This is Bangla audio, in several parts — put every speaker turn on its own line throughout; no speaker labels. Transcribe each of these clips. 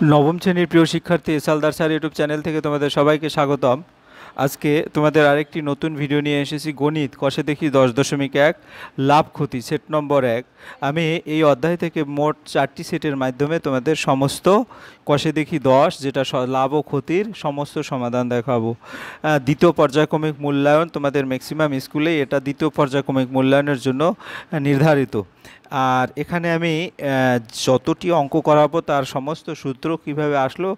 নবম শ্রেণীর প্রিয় শিক্ষার্থী সালদার স্যার ইউটিউব চ্যানেল থেকে তোমাদের সবাইকে স্বাগতম। আজকে তোমাদের আরেকটি নতুন ভিডিও নিয়ে এসেছি। গণিত কষে দেখি 10.1 লাভ ক্ষতি সেট নম্বর 1। আমি এই অধ্যায় থেকে মোট 4টি সেটের মাধ্যমে তোমাদের সমস্ত কষে দেখি 10 যেটা লাভ ও ক্ষতির সমস্ত সমাধান দেখাবো। দ্বিতীয় পর্যায়ক্রমিক মূল্যায়ন তোমাদের ম্যাক্সিমাম স্কুলে এটা দ্বিতীয় পর্যায়ক্রমিক মূল্যায়নের জন্য নির্ধারিত। আর এখানে আমি যতটি অঙ্ক করাবো তার সমস্ত সূত্র কিভাবে আসলো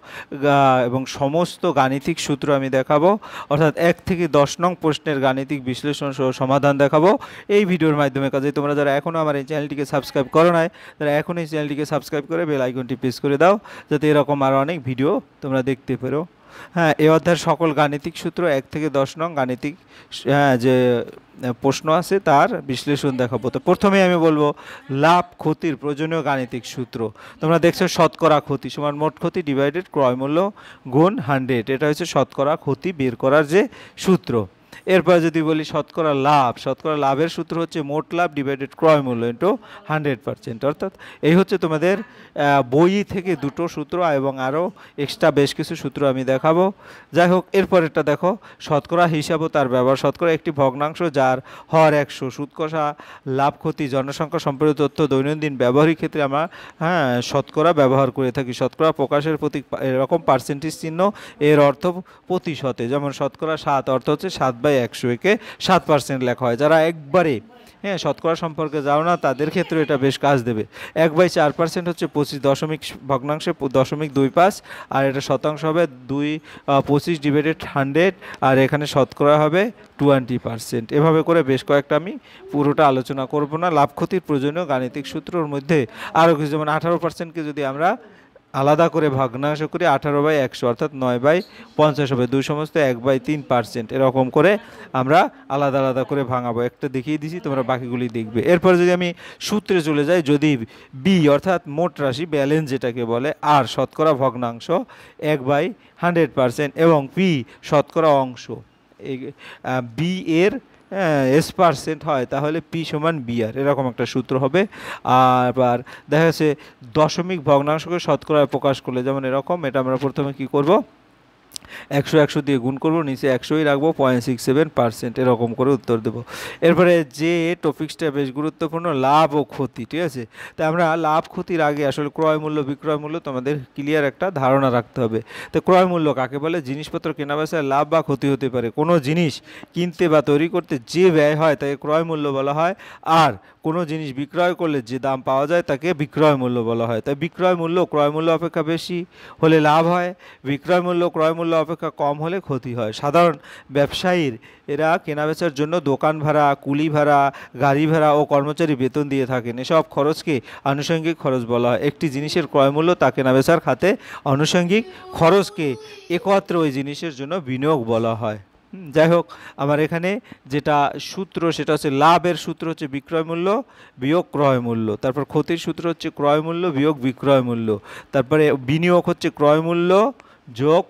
এবং সমস্ত গাণিতিক সূত্র আমি দেখাবো, অর্থাৎ 1 থেকে 10 নং প্রশ্নের গাণিতিক বিশ্লেষণ সহ সমাধান দেখাবো এই ভিডিওর মাধ্যমে। কাজে তোমরা যারা এখনও আমার এই চ্যানেলটিকে সাবস্ক্রাইব করো নাই তারা এখন এই চ্যানেলটিকে সাবস্ক্রাইব করে বেল আইকনটি প্রেস করে দাও, যাতে এরকম আরও অনেক ভিডিও তোমরা দেখতে পারো। হ্যাঁ, এই অধ্যায়ের সকল গাণিতিক সূত্র 1 থেকে 10 নং গাণিতিক যে প্রশ্ন আছে তার বিশ্লেষণ দেখাবো। তো প্রথমে আমি বলবো লাভ ক্ষতির প্রয়োজনীয় গাণিতিক সূত্র। তোমরা দেখছো শতকরা ক্ষতি সমান মোট ক্ষতি ডিভাইডেড ক্রয় মূল্য গুণ 100। এটা হচ্ছে শতকরা ক্ষতি বের করার যে সূত্র। এরপর যদি বলি শতকরা লাভের সূত্র হচ্ছে মোট লাভ ডিভাইডেড ক্রয় মূল্য ইন্টু 100%। অর্থাৎ এই হচ্ছে তোমাদের বই থেকে দুটো সূত্র এবং আরও এক্সট্রা বেশ কিছু সূত্র আমি দেখাবো। যাই হোক, এরপরেরটা দেখো শতকরা হিসাব ও তার ব্যবহার। শতকরা একটি ভগ্নাংশ যার হর 100। সুদ কষা লাভ ক্ষতি জনসংখ্যা সম্পর্কিত তথ্য দৈনন্দিন ব্যবহারিক ক্ষেত্রে আমরা শতকরা ব্যবহার করে থাকি। শতকরা প্রকাশের প্রতীক এরকম পার্সেন্টেজ চিহ্ন, এর অর্থ প্রতিশতে। যেমন শতকরা 7 অর্থ হচ্ছে 7/100, একে 7% লেখা হয়। যারা একবারে শতকরা সম্পর্কে যাও না তাদের ক্ষেত্রে এটা বেশ কাজ দেবে। 1/4% হচ্ছে 25 দশমিক ভগ্নাংশে 0.25, আর এটা শতাংশ হবে 25 ডিভাইডেড 100, আর এখানে শতকরা হবে 20%। এভাবে করে বেশ কয়েকটা আমি পুরোটা আলোচনা করব না। লাভ ক্ষতির প্রয়োজনীয় গাণিতিক সূত্রর মধ্যে আরও কিছু, যেমন 18%কে যদি আমরা আলাদা করে ভগ্নাংশ করি 18/100 অর্থাৎ 9/50 হবে। 2/1/3%। এরকম করে আমরা আলাদা আলাদা করে ভাঙাবো। একটা দেখিয়ে দিছি, তোমরা বাকিগুলি দেখবে। এরপরে যদি আমি সূত্রে চলে যাই, যদি বি অর্থাৎ মোট রাশি ব্যালেন্স যেটাকে বলে, আর শতকরা ভগ্নাংশ 1/100% এবং পি শতকরা অংশ বি এর S% হয়, তাহলে পি সমান বিআর, এরকম একটা সূত্র হবে। আবার দেখা যাচ্ছে দশমিক ভগ্নাংশকে শতকরায় প্রকাশ করলে যেমন এরকম, এটা আমরা প্রথমে কি করব, 100 দিয়ে গুণ করব, নিচে 100ই রাখবো, 0.67%, এরকম করে উত্তর দেব। এরপরে যে টপিক্সটা বেশ গুরুত্বপূর্ণ, লাভ ও ক্ষতি, ঠিক আছে। তাই আমরা লাভ ক্ষতির আগে আসলে ক্রয় মূল্য বিক্রয় মূল্য তোমাদের ক্লিয়ার একটা ধারণা রাখতে হবে। তো ক্রয় মূল্য কাকে বলে? জিনিসপত্র কেনা বেচায় লাভ বা ক্ষতি হতে পারে। কোনো জিনিস কিনতে বা তৈরি করতে যে ব্যয় হয় তাকে ক্রয় মূল্য বলা হয়, আর কোনো জিনিস বিক্রয় করলে যে দাম পাওয়া যায় তাকে বিক্রয় মূল্য বলা হয়। তাই বিক্রয় মূল্য ক্রয় মূল্য অপেক্ষা বেশি হলে লাভ হয়, বিক্রয় মূল্য ক্রয় মূল্য অপেক্ষা কম হলে ক্ষতি হয়। সাধারণ ব্যবসায়ীর এরা কেনাবেচার জন্য দোকান ভাড়া, কুলি ভাড়া, গাড়ি ভাড়া ও কর্মচারী বেতন দিয়ে থাকেন। এসব খরচকে আনুষঙ্গিক খরচ বলা হয়। একটি জিনিসের ক্রয় মূল্য তা কেনাবেচার খাতে আনুষঙ্গিক খরচকে একত্র ওই জিনিসের জন্য বিনিয়োগ বলা হয়। যাই হোক, আমার এখানে যেটা সূত্র সেটা হচ্ছে লাভের সূত্র হচ্ছে বিক্রয় মূল্য বিয়োগ ক্রয় মূল্য, তারপর ক্ষতির সূত্র হচ্ছে ক্রয় মূল্য বিয়োগ বিক্রয় মূল্য, তারপরে বিনিয়োগ হচ্ছে ক্রয় মূল্য যোগ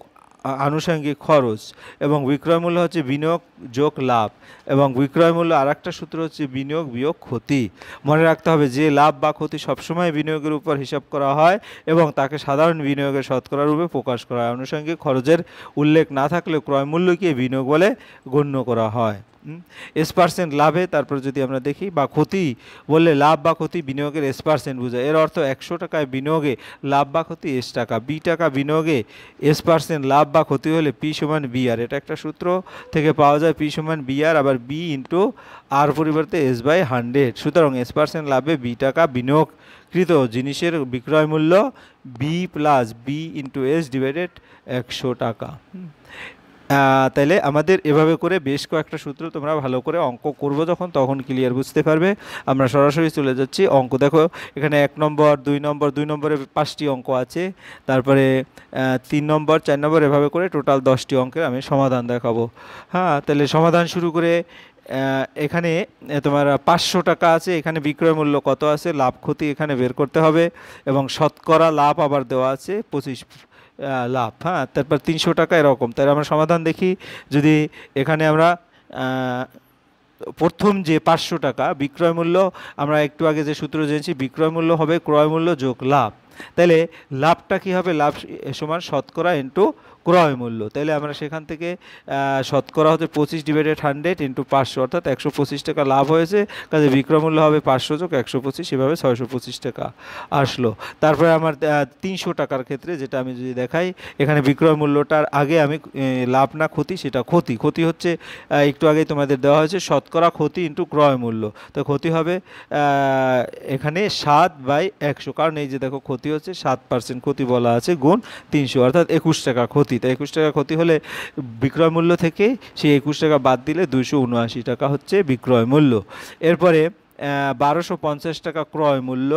আনুষঙ্গিক খরচ, এবং বিক্রয় মূল্য হচ্ছে বিনিয়োগ যোগ লাভ, এবং বিক্রয় মূল্য আর একটা সূত্র হচ্ছে বিনিয়োগ বিয়োগ ক্ষতি। মনে রাখতে হবে যে লাভ বা ক্ষতি সবসময় বিনিয়োগের উপর হিসাব করা হয় এবং তাকে সাধারণ বিনিয়োগের শতকরা রূপে প্রকাশ করা হয়। আনুষঙ্গিক খরচের উল্লেখ না থাকলে ক্রয় মূল্যকে বিনিয়োগ বলে গণ্য করা হয়। S% লাভে, তারপর যদি আমরা দেখি, বা ক্ষতি বললে লাভ বা ক্ষতি বিনিয়োগের S% বোঝায়। এর অর্থ 100 টাকায় বিনিয়োগে লাভ বা ক্ষতি S টাকা, B টাকা বিনিয়োগে S% লাভ বা ক্ষতি হলে P সমান BR। এটা একটা সূত্র থেকে পাওয়া যায়, P সমান BR, আবার B ইন্টু R পরিবর্তে S/100। সুতরাং S% লাভে B টাকা বিনিয়োগকৃত জিনিসের বিক্রয় মূল্য B plus B into S divided 100 টাকা। তাইলে আমাদের এভাবে করে বেশ কয়েকটা সূত্র তোমরা ভালো করে অঙ্ক করবো যখন, তখন ক্লিয়ার বুঝতে পারবে। আমরা সরাসরি চলে যাচ্ছি অঙ্ক। দেখো এখানে 1 নম্বর 2 নম্বরে 5টি অঙ্ক আছে, তারপরে 3 নম্বর 4 নম্বর, এভাবে করে টোটাল 10টি অঙ্কের আমি সমাধান দেখাবো। হ্যাঁ, তাহলে সমাধান শুরু করে এখানে তোমার 500 টাকা আছে, এখানে বিক্রয় মূল্য কত আছে, লাভ ক্ষতি এখানে বের করতে হবে, এবং শতকরা লাভ আবার দেওয়া আছে 25 লাভ। হ্যাঁ, তারপর 300 টাকা, এরকম। তাহলে আমরা সমাধান দেখি। যদি এখানে আমরা প্রথম যে 500 টাকা বিক্রয় মূল্য, আমরা একটু আগে যে সূত্র জেনেছি, বিক্রয় মূল্য হবে ক্রয় মূল্য যোগ লাভ। তাহলে লাভটা কী হবে, লাভ সমান শতকরা ইন্টু ক্রয় মূল্য। তাহলে আমরা সেখান থেকে শতকরা হচ্ছে 25/100 ইন্টু 500, অর্থাৎ 125 টাকা লাভ হয়েছে, কাজে বিক্রয় মূল্য হবে 500 যোগ 125, এভাবে 625 টাকা আসলো। তারপরে আমার 300 টাকার ক্ষেত্রে যেটা আমি যদি দেখাই, এখানে বিক্রয় মূল্যটার আগে আমি লাভ না ক্ষতি, সেটা ক্ষতি হচ্ছে একটু আগেই তোমাদের দেওয়া হয়েছে শতকরা ক্ষতি ইন্টু ক্রয় মূল্য। তো ক্ষতি হবে এখানে 7/100, কারণ এই যে দেখো ক্ষতি হচ্ছে 7% ক্ষতি বলা আছে, গুণ 300, অর্থাৎ 21 টাকা ক্ষতি। তাই 21 টাকা ক্ষতি হলে বিক্রয় মূল্য থেকে সেই 21 টাকা বাদ দিলে 279 টাকা হচ্ছে বিক্রয় মূল্য। এরপরে 1250 টাকা ক্রয় মূল্য,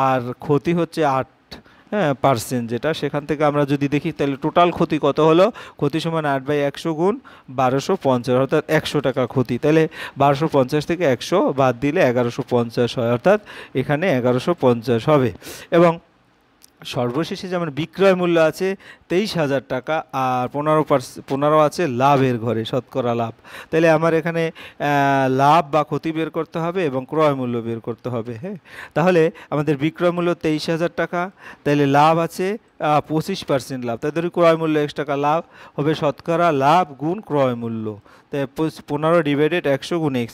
আর ক্ষতি হচ্ছে 8% যেটা, সেখান থেকে আমরা যদি দেখি তাহলে টোটাল ক্ষতি কত হলো, ক্ষতি সমান 8/100 গুণ 1250, অর্থাৎ 100 টাকা ক্ষতি। তাহলে 1250 থেকে 100 বাদ দিলে 1150 হয়, অর্থাৎ এখানে 1150 হবে। এবং সর্বশেষে যেমন বিক্রয় মূল্য আছে 23,000 টাকা, আর 15 আছে লাভের ঘরে, শতকরা লাভ। তাহলে আমার এখানে লাভ বা ক্ষতি বের করতে হবে এবং ক্রয় মূল্য বের করতে হবে। হ্যাঁ, তাহলে আমাদের বিক্রয় মূল্য 23,000 টাকা, তাহলে লাভ আছে 25% লাভ, তাই ধরি ক্রয় মূল্য X টাকা, লাভ হবে শতকরা লাভ গুণ ক্রয় মূল্য। তাই 15/100 গুণ X,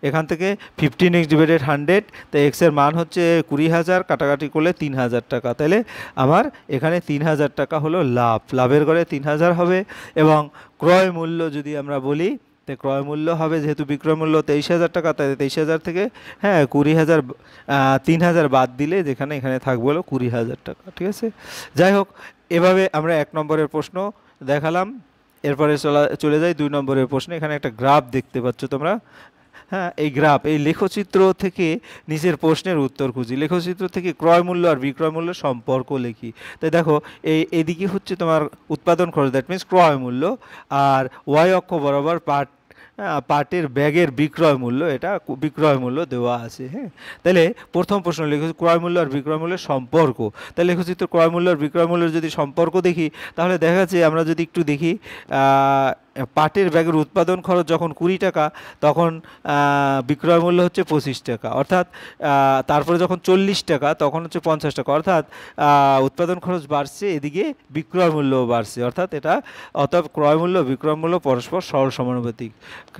এখান থেকে 15x/100, তাই X এর মান হচ্ছে 20,000, কাটাকাটি করলে 3,000 টাকা। তাহলে আমার এখানে 3,000 টাকা হলো লাভ, লাভের ঘরে 3,000 হবে। এবং ক্রয় মূল্য যদি আমরা বলি, তাই ক্রয় মূল্য হবে, যেহেতু বিক্রয় মূল্য 23,000 টাকা, তাই 23,000 থেকে 20,000 3,000 বাদ দিলে যেখানে এখানে থাকবে হলো 20,000 টাকা। ঠিক আছে, যাই হোক, এভাবে আমরা 1 নম্বরের প্রশ্ন দেখালাম। এরপরে চলে যাই 2 নম্বরের প্রশ্নে। এখানে একটা গ্রাফ দেখতে পাচ্ছ তোমরা। হ্যাঁ, এই গ্রাফ, এই লেখচিত্র থেকে নিচের প্রশ্নের উত্তর খুঁজি, লেখচিত্র থেকে ক্রয় মূল্য আর বিক্রয় মূল্য সম্পর্ক লিখি। তাই দেখো, এদিকে হচ্ছে তোমার উৎপাদন খরচ, দ্যাট মিনস ক্রয় মূল্য, আর ওয়াই অক্ষ বরাবর পাটের ব্যাগের বিক্রয় মূল্য, এটা বিক্রয় মূল্য দেওয়া আছে। হ্যাঁ, তাহলে প্রথম প্রশ্ন লিখেছি ক্রয় মূল্য আর বিক্রয় মূল্যের সম্পর্ক। তাহলে লেখচিত্র ক্রয় মূল্য আর বিক্রয় মূল্যের যদি সম্পর্ক দেখি, তাহলে দেখা যাচ্ছে আমরা যদি একটু দেখি, পাটের ব্যাগের উৎপাদন খরচ যখন 20 টাকা, তখন বিক্রয় মূল্য হচ্ছে 25 টাকা, অর্থাৎ তারপরে যখন 40 টাকা তখন হচ্ছে 50 টাকা, অর্থাৎ উৎপাদন খরচ বাড়ছে, এদিকে বিক্রয় মূল্যও বাড়ছে, অর্থাৎ অতএব ক্রয় মূল্য বিক্রয় মূল্য পরস্পর সরল সমানুপাতিক।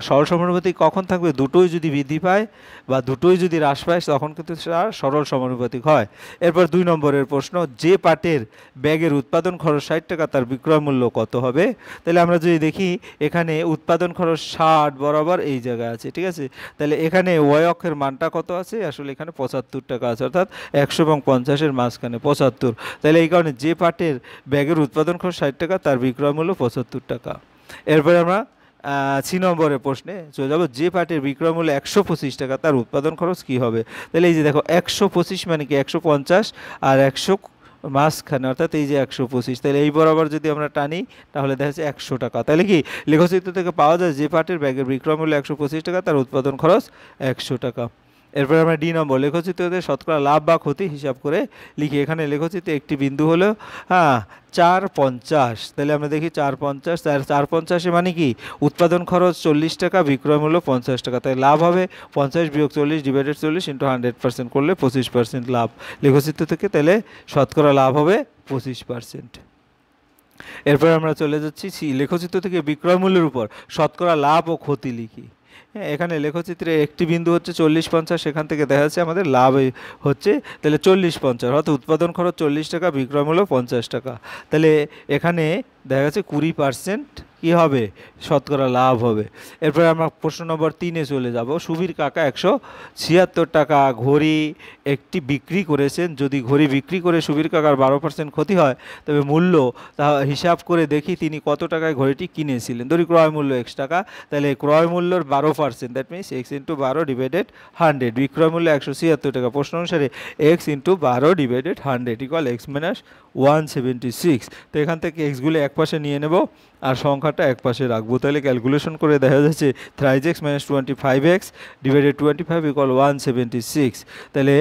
সরল সমানুপাতিক কখন থাকবে, দুটোই যদি বৃদ্ধি পায় বা দুটোই যদি হ্রাস পায়, তখন কিন্তু সেটা সরল সমানুপাতিক হয়। এরপর 2 নম্বরের প্রশ্ন, যে পাটের ব্যাগের উৎপাদন খরচ 60 টাকা, তার বিক্রয় মূল্য কত হবে। তাহলে আমরা যদি দেখি, এখানে উৎপাদন খরচ 60 বরাবর এই জায়গায় আছে। ঠিক আছে, তাহলে এখানে ওয়াই অক্ষের মানটা কত আছে, আসলে এখানে 75 টাকা আছে, অর্থাৎ 100 এবং 50-এর মাঝখানে 75। তাহলে এই কারণে যে পাটের ব্যাগের উৎপাদন খরচ 60 টাকা, তার বিক্রয় মূল্য 75 টাকা। এরপরে আমরা 3 নম্বরের প্রশ্নে চলে যাব, যে পাটের বিক্রয় মূল্য 125 টাকা, তার উৎপাদন খরচ কি হবে। তাহলে এই যে দেখো, 125 মানে কি 150 আর 100 মাঝখানে, অর্থাৎ এই যে 125, তাহলে এই বরাবর যদি আমরা টানি, তাহলে দেখা যাচ্ছে 100 টাকা। তাহলে কি লেখচিত্র থেকে পাওয়া যায়, যে পাটের ব্যাগের বিক্রয় মূল্য 125 টাকা, তার উৎপাদন খরচ 100 টাকা। এরপরে আমরা ডি নম্বর, লেখচিত্রতে শতকরা লাভ বা ক্ষতি হিসাব করে লিখি। এখানে লেখচিত্রে একটি বিন্দু হলো 450, তাহলে আমরা দেখি 450, 450 মানে কি উৎপাদন খরচ 40 টাকা, বিক্রয় মূল্য 50 টাকা, তাই লাভ হবে 50 বিয়োগ 40/40 ইন্টু 100% করলে 25% লাভ লেখচিত্র থেকে। তাহলে শতকরা লাভ হবে 25%। এরপর আমরা চলে যাচ্ছি লেখচিত্র থেকে বিক্রয় মূল্যের উপর শতকরা লাভ ও ক্ষতি লিখি। হ্যাঁ, এখানে লেখচিত্রে একটি বিন্দু হচ্ছে 40-50, সেখান থেকে দেখা যাচ্ছে আমাদের লাভ হচ্ছে তাহলে 40-50, অর্থাৎ উৎপাদন খরচ 40 টাকা, বিক্রয় মূল্য 50 টাকা। তাহলে এখানে দেখা যাচ্ছে 20% কি হবে, শতকরা লাভ হবে। এরপরে আমরা প্রশ্ন নম্বর 3-এ চলে যাব। সুবীর কাকা 176 টাকা ঘড়ি একটি বিক্রি করেছেন। যদি ঘড়ি বিক্রি করে সুবীর কাকার 12% ক্ষতি হয়, তবে মূল্য তা হিসাব করে দেখি তিনি কত টাকায় ঘড়িটি কিনেছিলেন। ধরি ক্রয় মূল্য X টাকা, তাহলে ক্রয় মূল্যর 12%, দ্যাট মিনস X × 12/100, বিক্রয় মূল্য 176 টাকা। প্রশ্ন অনুসারে X × 12/100 = X - 176। তো এখান থেকে এক্সগুলো এক পাশে নিয়ে নেব আর সংখ্যাটা এক পাশে রাখবো। তাহলে ক্যালকুলেশন করে দেখা যাচ্ছে 3x - 25x / 25 = 176। তাহলে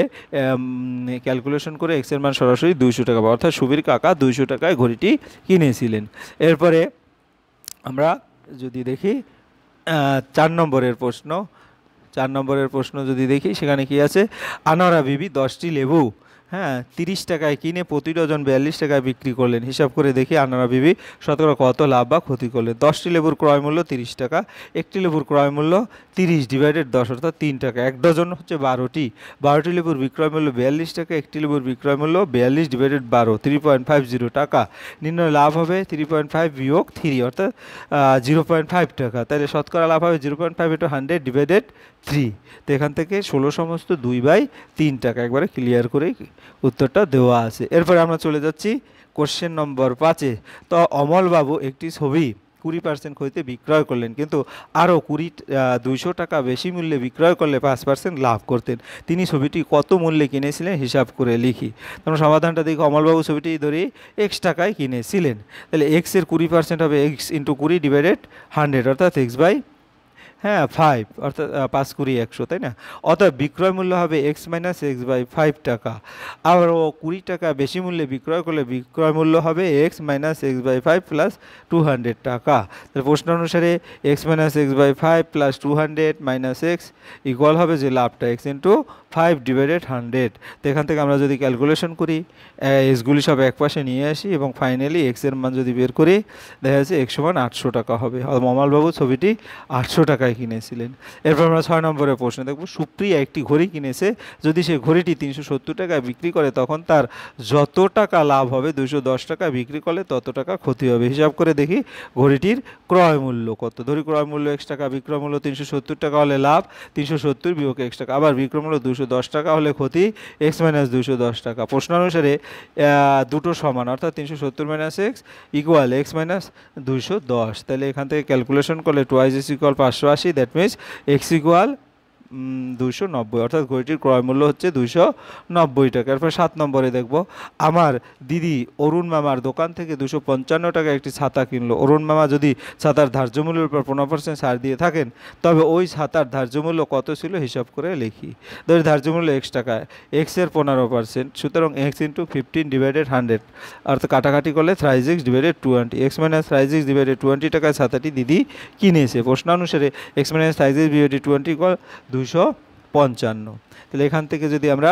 ক্যালকুলেশন করে x এর মান সরাসরি 200 টাকা, অর্থাৎ সুবীর কাকা 200 টাকায় ঘড়িটি কিনেছিলেন। এরপরে আমরা যদি দেখি 4 নম্বরের প্রশ্ন, 4 নম্বরের প্রশ্ন যদি দেখি, সেখানে কি আছে, আনোয়ারা বিবি 10টি লেবু হ্যাঁ 30 টাকায় কিনে প্রতি ডজন 42 টাকায় বিক্রি করলেন। হিসাব করে দেখি আনারা বিবি শতকরা কত লাভ বা ক্ষতি করলেন। 10টি লেবুর ক্রয় মূল্য 30 টাকা, একটি লেবুর ক্রয় মূল্য 30 ডিভাইডেড 10 অর্থাৎ 3 টাকা। এক ডজন হচ্ছে 12টি লেবুর বিক্রয় মূল্য 42 টাকা, একটি লেবুর বিক্রয় মূল্য 42 ডিভাইডেড 12 3.50 টাকা। নির্ণয় লাভ হবে 3.5 বিয়োগ 3 অর্থাৎ 0.5 টাকা। তাহলে শতকরা লাভ হবে 0.5 ইন্টু 100 ডিভাইডেড 3। তো এখান থেকে 16 সমস্ত 2/3 টাকা একবারে ক্লিয়ার করে উত্তরটা দেওয়া আছে। এরপরে আমরা চলে যাচ্ছি কোশ্চেন নম্বর 5-এ। তো অমলবাবু একটি ছবি 20% ক্ষতিতে বিক্রয় করলেন, কিন্তু আরও 200 টাকা বেশি মূল্যে বিক্রয় করলে 5% লাভ করতেন। তিনি ছবিটি কত মূল্যে কিনেছিলেন হিসাব করে লিখি। তোমরা সমাধানটা দেখি। অমলবাবু ছবিটি ধরি এক্স টাকায় কিনেছিলেন, তাহলে এক্সের 20% হবে এক্স ইন্টু 20 ডিভাইডেড 100 অর্থাৎ x/5 অর্থাৎ 5 20 100, তাই না? অতএব বিক্রয় মূল্য হবে এক্স মাইনাস x/5 টাকা। আবার ও 20 টাকা বেশি মূল্যে বিক্রয় করলে বিক্রয় মূল্য হবে এক্স মাইনাস x/5 প্লাস 200 টাকা। তাহলে প্রশ্ন অনুসারে x minus x/5 plus 200 minus x equal হবে যে লাভটা এক্স ইন্টু 5 ডিভাইডেড 100। তো এখান থেকে আমরা যদি ক্যালকুলেশন করি, এক্সগুলি সব এক পাশে নিয়ে আসি এবং ফাইনালি এক্সের মান যদি বের করি, দেখা যাচ্ছে এক্স সমান 800 টাকা হবে। অমলবাবু ছবিটি 800 টাকায় কিনেছিলেন। এরপর আমরা 6 নম্বরের প্রশ্ন দেখব। সুপ্রিয়া একটি ঘড়ি কিনেছে, যদি সে ঘড়িটি 370 টাকায় বিক্রি করে তখন তার যত টাকা লাভ হবে 210 টাকা বিক্রি করলে তত টাকা ক্ষতি হবে। হিসাব করে দেখি ঘড়িটির ক্রয় মূল্য কত। ধরি ক্রয় মূল্য x টাকা, বিক্রয় মূল্য 370 টাকা হলে লাভ 370 বিয়োগ x টাকা, আবার বিক্রয় মূল্য 210 টাকা হলে ক্ষতি x মাইনাস 210 টাকা। প্রশ্ন অনুসারে দুটো সমান অর্থাৎ 370 minus x equal x minus 210। তাহলে এখান থেকে ক্যালকুলেশন করলে 2x equal 580, that means x equal 290 অর্থাৎ ঘড়িটির ক্রয় মূল্য হচ্ছে 290 টাকা। এরপর 7 নম্বরে দেখব। আমার দিদি অরুণ মামার দোকান থেকে 255 টাকা একটি ছাতা কিনলো। অরুণ মামা যদি ছাতার ধার্য মূল্যের উপর 15% ছাড় দিয়ে থাকেন, তবে ওই ছাতার ধার্য মূল্য কত ছিল হিসাব করে লিখি। ধরি ধার্য মূল্য x টাকায়, এক্সের 15%, সুতরাং x ইন্টু 15 ডিভাইডেড 100 অর্থাৎ কাটাকাটি করলে 3x divided 20, x minus 3x divided 20 টাকায় ছাতাটি দিদি কিনেছে। প্রশ্ন অনুসারে x minus 3x divided 20 equal 255। তাহলে এখান থেকে যদি আমরা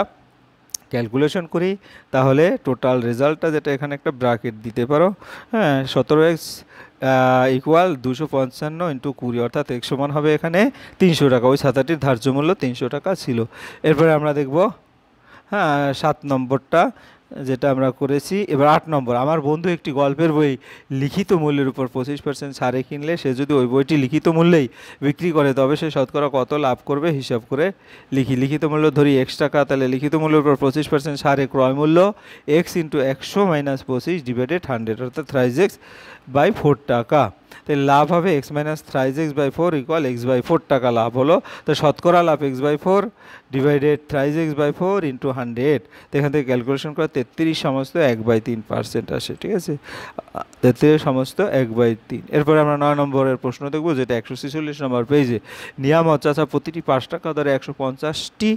ক্যালকুলেশন করি তাহলে টোটাল রেজাল্টটা যেটা এখানে একটা ব্র্যাকেট দিতে পারো, হ্যাঁ 17x ইকুয়াল 255 ইন্টু 20 অর্থাৎ x সমান হবে এখানে 300 টাকা। ওই ছাতাটির ধার্য মূল্য 300 টাকা ছিল। এরপরে আমরা দেখব 7 নম্বরটা যেটা আমরা করেছি। এবার 8 নম্বর। আমার বন্ধু একটি গল্পের বই লিখিত মূল্যের উপর 25% ছাড়ে কিনলে সে যদি ওই বইটি লিখিত মূল্যেই বিক্রি করে তবে সে শতকরা কত লাভ করবে হিসাব করে লিখি। লিখিত মূল্য ধরি x টাকা, তাহলে লিখিত মূল্যের উপর 25% ছাড়ে ক্রয় মূল্য x ইন্টু 100 মাইনাস 25 ডিভাইডেড 100 অর্থাৎ 3x/4 টাকা। তাহলে লাভ হবে x minus 3x/4 equal x/4 টাকা লাভ হলো। তো শতকরা লাভ x/4 ডিভাইডেড 3x/4 ইন্টু 100। তো এখান থেকে ক্যালকুলেশন করে 33 সমস্ত 1/3% আসে, ঠিক আছে? 33 সমস্ত 1/3। এরপরে আমরা 9 নম্বরের প্রশ্ন দেখব, যেটা 146 নম্বর পেজে। নিয়ামত চাচা প্রতিটি 5 টাকা দরে 150টি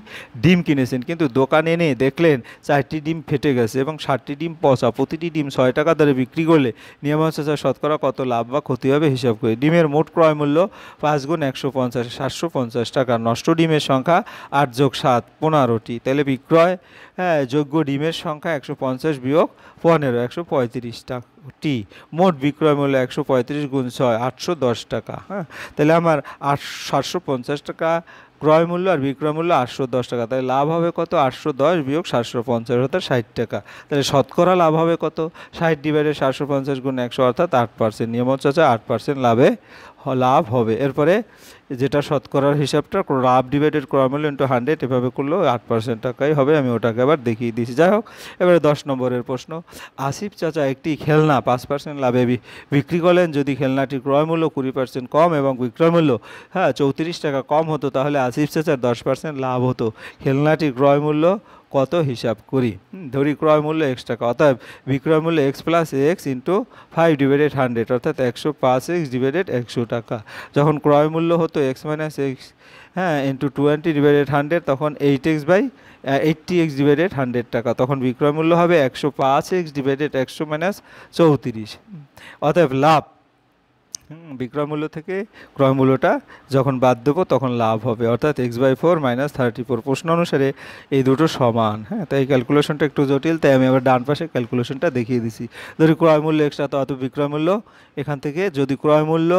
ডিম কিনেছেন, কিন্তু দোকানে এনে দেখলেন 4টি ডিম ফেটে গেছে এবং 60টি ডিম পচা। প্রতিটি ডিম 6 টাকা দরে বিক্রি করলে নিয়ামত চাচা শতকরা কত লাভ বা ক্ষতি হবে হিসাব করে। ডিমের মোট ক্রয় মূল্য 5 গুণ 150 750 টাকা। নষ্ট ডিমের সংখ্যা 8 যোগ 7 15টি। তাহলে বিক্রয় যোগ্য ডিমের সংখ্যা 150 বিয়োগ 15 135 টাকাটি। মোট বিক্রয় মূল্য 135 গুণ 6 810 টাকা। তাহলে আমার 750 টাকা ক্রয় মূল্য আর বিক্রয় মূল্য 810 টাকা। তাহলে লাভ হবে কত? 810 বিয়োগ 750 অর্থাৎ 60 টাকা। তাহলে শতকরা লাভ হবে কত? 60 ডিভাইডেড 750 গুণ 100 অর্থাৎ 8%। নিয়ামত চাচা 8% লাভ হবে। এরপরে যেটা শতকরার হিসাবটা লাভ ডিভাইডেড ক্রয় মূল্য ইন্টু 100 এভাবে করলেও 8% টাকাই হবে। আমি ওটাকে আবার দেখিয়ে দিয়েছি। যাই হোক, এবারে 10 নম্বরের প্রশ্ন। আসিফ চাচা একটি খেলনা 5% লাভে বিক্রি করলেন। যদি খেলনাটির ক্রয় মূল্য 20% কম এবং বিক্রয় মূল্য 34 টাকা কম হতো, তাহলে আসিফ চাচার 10% লাভ হতো। খেলনাটির ক্রয় মূল্য কত হিসাব করি। ধরি ক্রয় মূল্য x টাকা, অর্থাৎ বিক্রয় মূল্য x plus x into 5 divided 100 অর্থাৎ 105x ডিভাইডেড 100 টাকা। যখন ক্রয় মূল্য হতো x minus x into 20 divided 100 তখন 80x ডিভাইডেড 100 টাকা। তখন বিক্রয় মূল্য হবে 105x ডিভাইডেড 100 মাইনাস 34। অতএব লাভ বিক্রয় মূল্য থেকে ক্রয় মূল্যটা যখন বাদ দেবো তখন লাভ হবে, অর্থাৎ x/4 - 34। প্রশ্ন অনুসারে এই দুটো সমান। হ্যাঁ, তাই ক্যালকুলেশনটা একটু জটিল, তাই আমি আবার ডান পাশে ক্যালকুলেশনটা দেখিয়ে দিছি। ধরি ক্রয় মূল্য এক্সট্রা, তো অত বিক্রয় মূল্য, এখান থেকে যদি ক্রয় মূল্য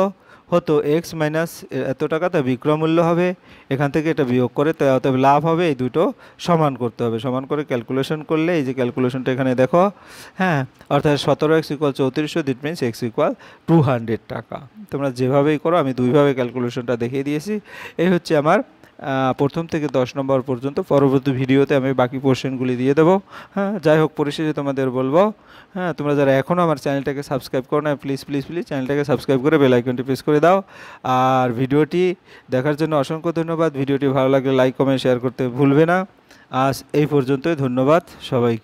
হতো x মাইনাস এত টাকা, তা বিক্রয় মূল্য হবে, এখান থেকে এটা বিয়োগ করে তাই অতএব লাভ হবে। এই দুটো সমান করতে হবে, সমান করে ক্যালকুলেশন করলে এই যে ক্যালকুলেশনটা এখানে দেখো, হ্যাঁ, অর্থাৎ 17x = 3400, দিট মিনস x = 200 টাকা। তোমরা যেভাবেই করো, আমি দুইভাবে ক্যালকুলেশনটা দেখিয়ে দিয়েছি। এই হচ্ছে আমার প্রথম থেকে 10 নম্বর পর্যন্ত। পরবর্তী ভিডিওতে আমি বাকি পোর্শনগুলি দিয়ে দেবো। হ্যাঁ, যাই হোক, পরিশেষে তোমাদের বলবো, হ্যাঁ, তোমরা যারা এখনও আমার চ্যানেলটাকে সাবস্ক্রাইব করো না, প্লিজ প্লিজ প্লিজ চ্যানেলটাকে সাবস্ক্রাইব করে বেল আইকনটি প্রেস করে দাও। আর ভিডিওটি দেখার জন্য অসংখ্য ধন্যবাদ। ভিডিওটি ভালো লাগলে লাইক, কমেন্ট, শেয়ার করতে ভুলবে না। আজ এই পর্যন্তই, ধন্যবাদ সবাইকে।